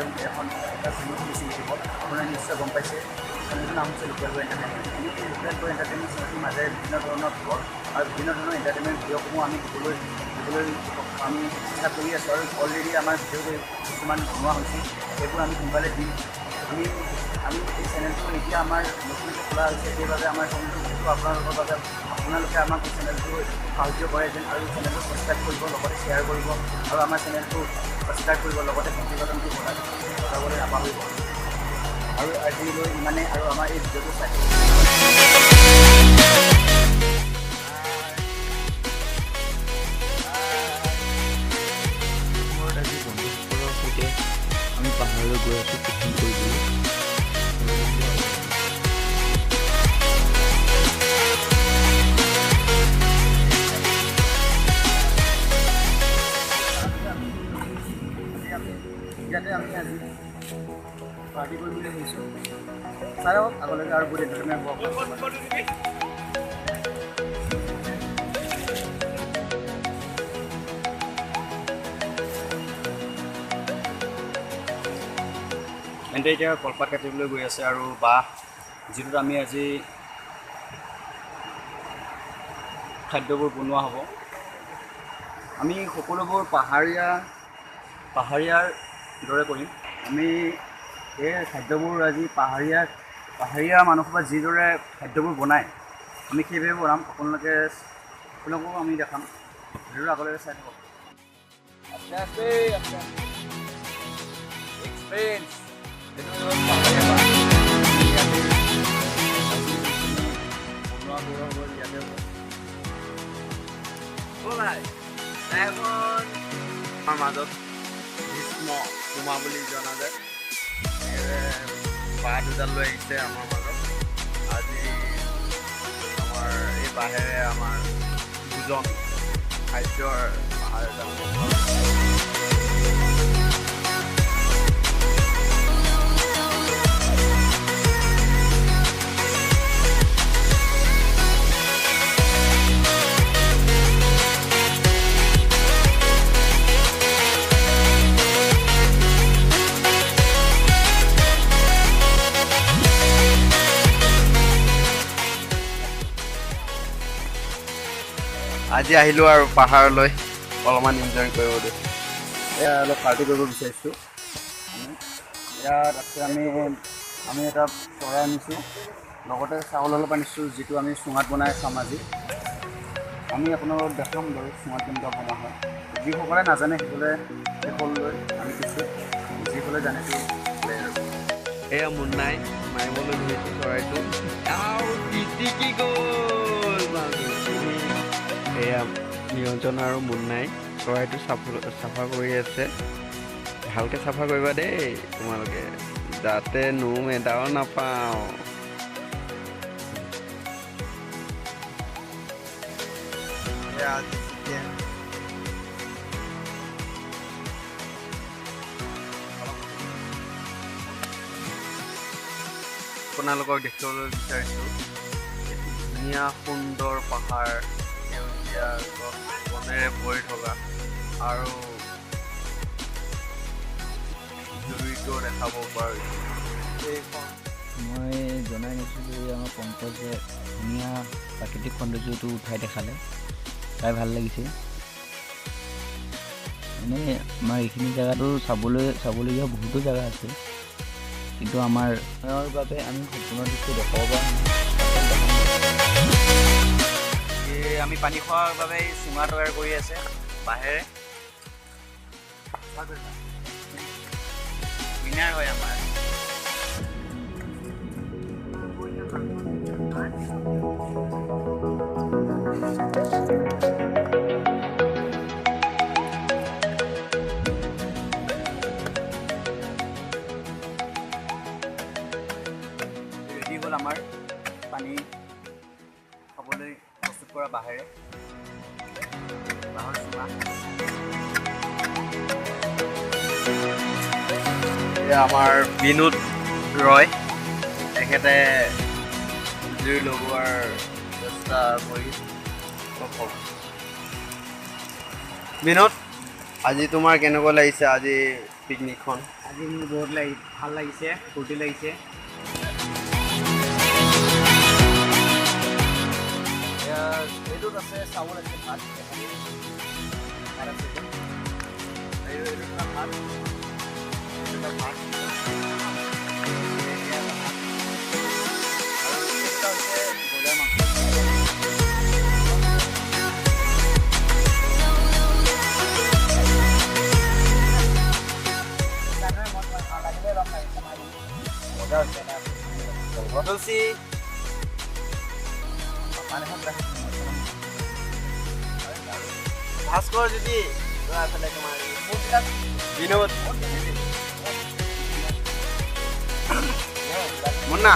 এখন ফিল্ম খুলিছে ইউটিউবত আপোনাৰ নিশ্চয় গম পাইছে চেনেলটোৰ নাম হৈছে লোকেল বয় এণ্টাৰটেইনমেণ্ট এই লোকেল বয় এণ্টাৰটেইনমেণ্ট চেনেলটোৰ মাজেৰে বিভিন্ন ধৰণৰ ব্লগ আৰু বিভিন্ন ধৰণৰ এণ্টাৰটেইনমেণ্ট ভিডিঅ'সমূহ আমি দিবলৈ আমি চেষ্টা কৰি আছোঁ আৰু অলৰেডি আমাৰ ভিডিঅ' কিছুমান বনোৱা হৈছে সেইবোৰ আমি সোনকালে দিম আমি এই চেনেলটো এতিয়া আমাৰ নতুনকৈ খোলা হৈছে সেইবাবে আমাৰ চেনেলটো যিটো আপোনালোকৰ বাবে আপোনালোকে আমাক এই চেনেলটো সাহায্য কৰে যেন আৰু চেনেলটো ছাবস্ক্ৰাইব কৰিব লগতে শ্বেয়াৰ কৰিব আৰু আমাৰ চেনেলটো ছাবস্ক্ৰাইব কৰিব লগতে ঘণ্টি বাটনটো বজাবলৈ নাপাহৰিব আৰু আজিলৈ ইমানেই আৰু আমাৰ এই ভিডিঅ'টো চাই আজি বন্ধুসকলৰ সৈতে আমি পাহাৰলৈ গৈ আছোঁ পিকনিক কৰিবলৈ। ইয়াতে আমি আজি পাৰ্টি কৰিম বুলি ভাবিছোঁ চাই লওক আগলৈকে আৰু বহুত এণ্টাৰটেইনমেণ্ট হ'ব। তেন্তে এতিয়া কলপাত কাটিবলৈ গৈ আছে আৰু বাঁহ যিটোত আমি আজি খাদ্যবোৰ বনোৱা হ'ব। আমি সকলোবোৰ পাহাৰীয়াৰ দৰে কৰিম। আমি এই খাদ্যবোৰ আজি পাহাৰীয়া মানুহসোপা যিদৰে খাদ্যবোৰ বনায় আমি সেইভাৱে বনাম। আপোনালোককো আমি দেখাম ভিডিঅ'টো আগলৈকে চাই থাকক। আস্তে আস্তে এক্সপেৰিয়েঞ্চ আমাৰ মাজত ভীষ্ম বোমা বুলি জনা যায় বাঁহ দুডাল লৈ আহিছে আমাৰ মাজত। আজি আমাৰ এই বাঁহেৰে আমাৰ ভোজন খাদ্যৰ আহাৰ এটা আজি আহিলোঁ আৰু পাহাৰলৈ অলপমান এনজয় কৰিবলৈ। এয়া অলপ পাৰ্টি কৰিব বিচাৰিছোঁ। ইয়াত আছে আমি এটা চৰাই আনিছোঁ লগতে চাউল অলপ আনিছোঁ যিটো আমি চুঙাত বনাই খাম আজি। আমি আপোনালোকক দেখাম বাৰু চুঙাত কেনেকুৱা বনোৱা হয়। যিসকলে নাজানে সেইসকললৈ আমি কিছু যিসকলে জানেতো এয়া মুন্নাই মাৰিবলৈ ধৰিছে চৰাইটো কি গ'ল। এয়া নিৰঞ্জন আৰু মুন্নাই চৰাইটো চাফা কৰি আছে। ভালকৈ চাফা কৰিবা দেই তোমালোকে যাতে নোম এটাও নাপাওঁ। আপোনালোকক দেখিবলৈ বিচাৰিছোঁ ধুনীয়া সুন্দৰ পাহাৰ, সেউজীয়া গছ বনেৰে ভৰি থকা আৰু জুৰিটো দেখাব পাৰোঁ। মই জনাই নিছিলোঁ যে আমাৰ পংকজে ধুনীয়া প্ৰাকৃতিক সৌন্দৰ্যটো উঠাই দেখালে, চাই ভাল লাগিছে। এনেই আমাৰ এইখিনি জেগাটো চাবলগীয়া বহুতো জেগা আছে, কিন্তু আমাৰ বাবে আমি সম্পূৰ্ণ দৃশ্য দেখাব পৰা নাই। আমি পানী খোৱাৰ বাবে চুঙা তৈয়াৰ কৰি আছে বাঁহেৰে। উইনাৰ হয় আমাৰ। ৰেডি হ'ল আমাৰ পানী খাবলৈ প্ৰস্তুত কৰা বাঁহেৰে বাঁহৰ চুঙা। আমাৰ বিনোদ ৰয়, তেখেতে জুই লগোৱাৰ চেষ্টা কৰি সফল। বিনোদ, আজি তোমাৰ কেনেকুৱা লাগিছে আজি পিকনিকখন? আজি মোৰ বহুত ভাল লাগিছে, ফূৰ্তি লাগিছে। এইটোত আছে চাউল আছে, ভাত আছে, এইটো ভাত, ভাত তুলসী ভাস্কৰ যদি বিনোদ মুন্না